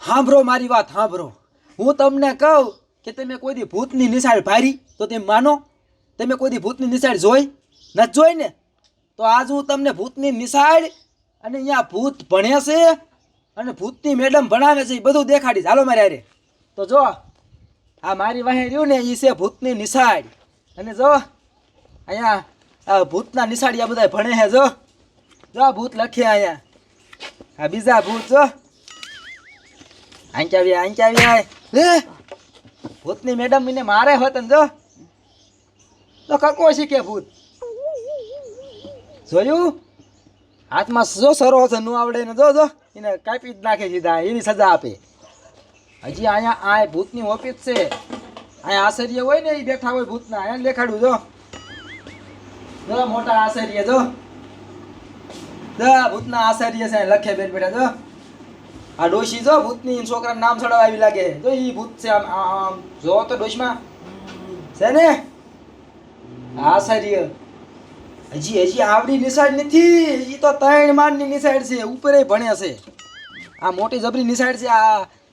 સાંભળો મારી વાત સાંભળો. હું તમને કહું કે તમે કોઈ દી ભૂતની નિશાળ ભારી તો તમે માનો? તમે કોઈ દી ભૂતની નિશાળ જોઈ નથી જોઈ ને? તો આજ હું તમને ભૂતની નિશાળ અને અહીંયા ભૂત ભણે છે અને ભૂતની મેડમ ભણાવે છે એ બધું દેખાડીશ. હાલો મારે હારે. તો જો આ મારી વાહે રહ્યું ને એ છે ભૂતની નિશાળ. અને જો અહીંયા આ ભૂતના નિશાળિયા બધા ભણે છે. જો ભૂત લખે અહીંયા. આ બીજા ભૂત જો આંચાવી ભૂતની મેડમ મને મારે હોત ને જો તો કકો શીખે ભૂત. જોયું? હાથમાં જો સરો છે નું આવડે ને જો એને કાપી જ નાખે સીધા. એવી સજા આપે. હજી અહીંયા આ ભૂતની ઓફિસ છે. અહીંયા આશ્ચર્ય હોય ને એ બેઠા હોય ભૂતના. અહીંયા દેખાડું જો મોટા આશ્ચર્ય જો ભૂતના આશ્ચર્ય છે લખે બેઠ બેઠા જો. આ ડોશી જો ભૂતની છોકરાનું નામ ચડાવવા આવી લાગે. જો ઈ ભૂત છે. આમ જો તો ડોશમાં છે ને આશ્ચર્ય. હજી આવડી નિશાળ નથી. હજી તો 3 માળની નિશાળ છે. ઉપરે ભણે છે. આ મોટી જબરી નિશાળ છે.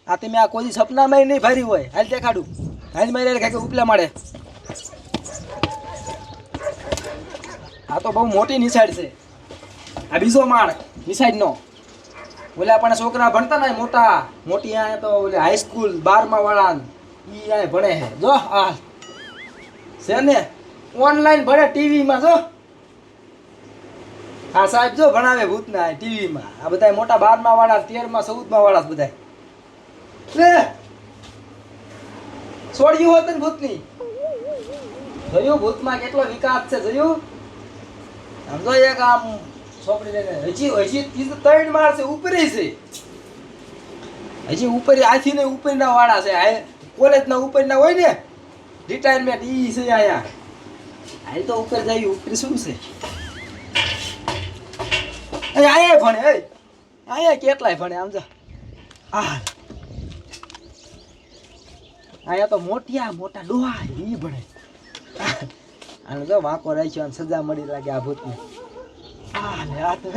આ તમે આ કોઈ સપનામાં નહીં ભરી હોય. હાલ દેખાડું. હાલ મારે કાંઈક ઉપલા મળે. આ તો બહુ મોટી નિશાળ છે. આ બીજો માળ નિશાળનો. ઓલા પણ છોકરા ભણતા ને મોટી અહીંયા તો ઓલે હાઈસ્કૂલ 12મા વાળા ઈ અહીંયા ભણે છે. જો આ છે ને ઓનલાઈન ભણે ટીવીમાં. જો આ સાહેબ જો ભણાવે ભૂતના ટીવીમાં. આ બધા મોટા 12મા વાળા 13મા 14મા વાળા બધા છોડ્યું હોત ને ભૂતની. જોયું ભૂતમાં કેટલો વિકાસ છે? જોયું? આમ જો એક આમ છોકરી હજી 3 માળ છે. ઉપરે છે. હજી ઉપર આથી ને ઉપરના વાળા છે. કોલેજના ઉપરના હોય ને રિટાયરમેન્ટ ઈ છે અહીંયા. હાલ તો ઉપર જાય. ઉપર શું છે? અહીંયા ભણે. અહીંયા કેટલાય ભણે. આમ જો અહીંયા તો મોટા ડોહા ઈ ભણે. આને જો વાંકો રાખ્યો સજા મળી લાગે આ ભૂતને. આ તો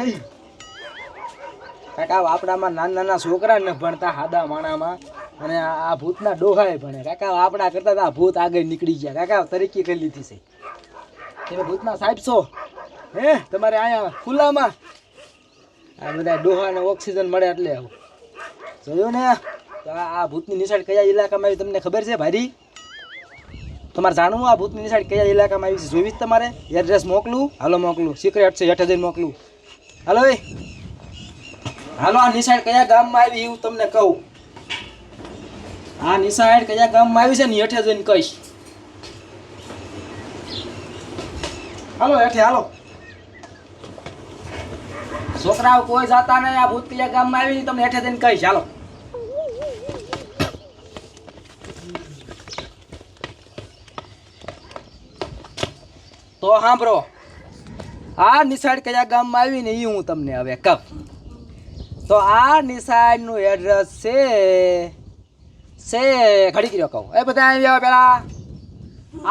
કાકા આપણામાં નાના છોકરા ને ભણતા હાદા માણામાં અને આ ભૂતના ડોહાએ ભણે. કાકા આપણા કરતા આ ભૂત આગળ નીકળી ગયા. કાકા તરક્કી કરી લીધી છે. તમે ભૂતના સાહેબ છો હે? તમારે અહીંયા ખુલ્લામાં આ બધા ડોહાને ઓક્સિજન મળે એટલે આવું. જોયું ને? તો આ ભૂતની નિશાળ કયા ઇલાકામાં આવી તમને ખબર છે ભારી? તમારે જાણવું આ ભૂતની નિશાળ કયા ઇલાકામાં આવી છે? જોઈશ તમારે? એડ્રેસ મોકલું? હાલો મોકલું. સિક્રેટ છે. 8 જઈને મોકલું. હાલો હાલો. આ નિશાળ કયા ગામમાં આવી એવું તમને કહું. આ નિશાળ કયા ગામમાં આવી છે ને 8 જઈને કહીશ. હાલો હેઠે હાલો. છોકરાઓ કોઈ જાતા નહીં. આ ભૂત કયા ગામમાં આવી તમને 8 જઈને કહીશ. હાલો. તો સાંભળો. આ નિશાળ કયા ગામમાં આવી ને એ હું તમને હવે કહું. તો આ નિશાળનું એડ્રેસ છે ઘડી કર્યો કહું. એ બધા આવી આવો પેલા.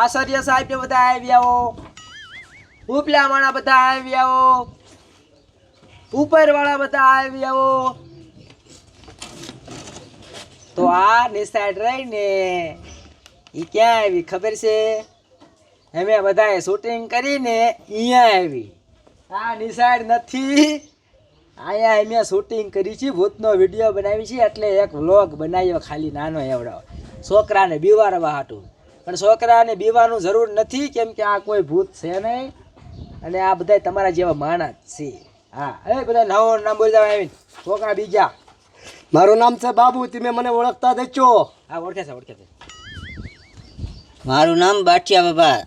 આચાર્ય સાહેબ બધા આવી આવો. ઉપલા વાળા બધા આવી આવો. ઉપર વાળા બધા આવી આવો. તો આ નિશાળ રહી ને એ ક્યાં આવી ખબર છે? અમે બધાએ શૂટિંગ કરીને અહીંયા આવી. આ નિશાળ નથી. અહીંયા અમે શૂટિંગ કરી છે. ભૂતનો વિડીયો બનાવી છે. એટલે એક વ્લોગ બનાવ્યો ખાલી નાનો એવડો છોકરાને બીવારવા હાટું. પણ છોકરાને બીવાનું જરૂર નથી કેમ કે આ કોઈ ભૂત છે નહીં અને આ બધા તમારા જેવા માણસ છે. હા એ બધા નવો નામ બોલી જવા આવીને છોકરા બીજા. મારું નામ છે બાબુ. તમે મને ઓળખતા દેજો? હા ઓળખે છે. મારું નામ બાઠિયા બાબા.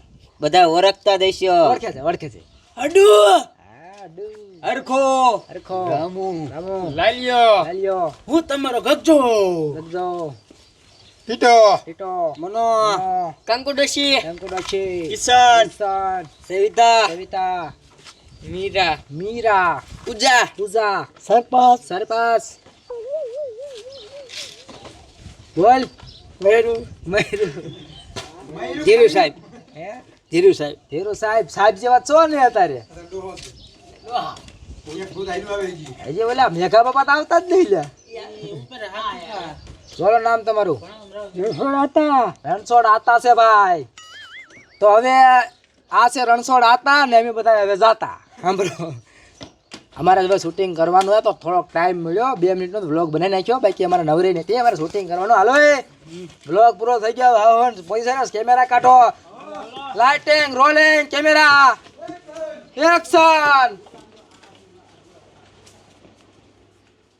બધા ઓળખતા દેશો. ઓળખે છે. અડુ હરખો રામુ લાલ્યો હું તમારો ગગજો ટીટો મનો કંકુડોશી કિશન સવિતા મીરા પૂજા સરપંચ બોલ મયરૂ ધીરુ સાહેબ જેવા છો ને અત્યારે હજી ઓલા મેઘા બાપા તો આવતા જ નહીં લે બોલો નામ તમારું રણછોડ આતા. રણછોડ આતા છે ભાઈ. તો હવે આ છે રણછોડ આતા ને અમે બધા હવે જાતા. સાંભળો, અમારે હવે શૂટિંગ કરવાનું હોય તો થોડોક ટાઈમ મળ્યો, 2 મિનિટનો વ્લોગ બનાવી નાખ્યો. બાકી અમારે નવરી નથી, અમારે શૂટિંગ કરવાનું. હાલો એ વ્લોગ પૂરો થઈ ગયો. હવે પૈસા કેમેરા કાઢો, લાઇટિંગ, રોલિંગ, કેમેરા, એક્શન.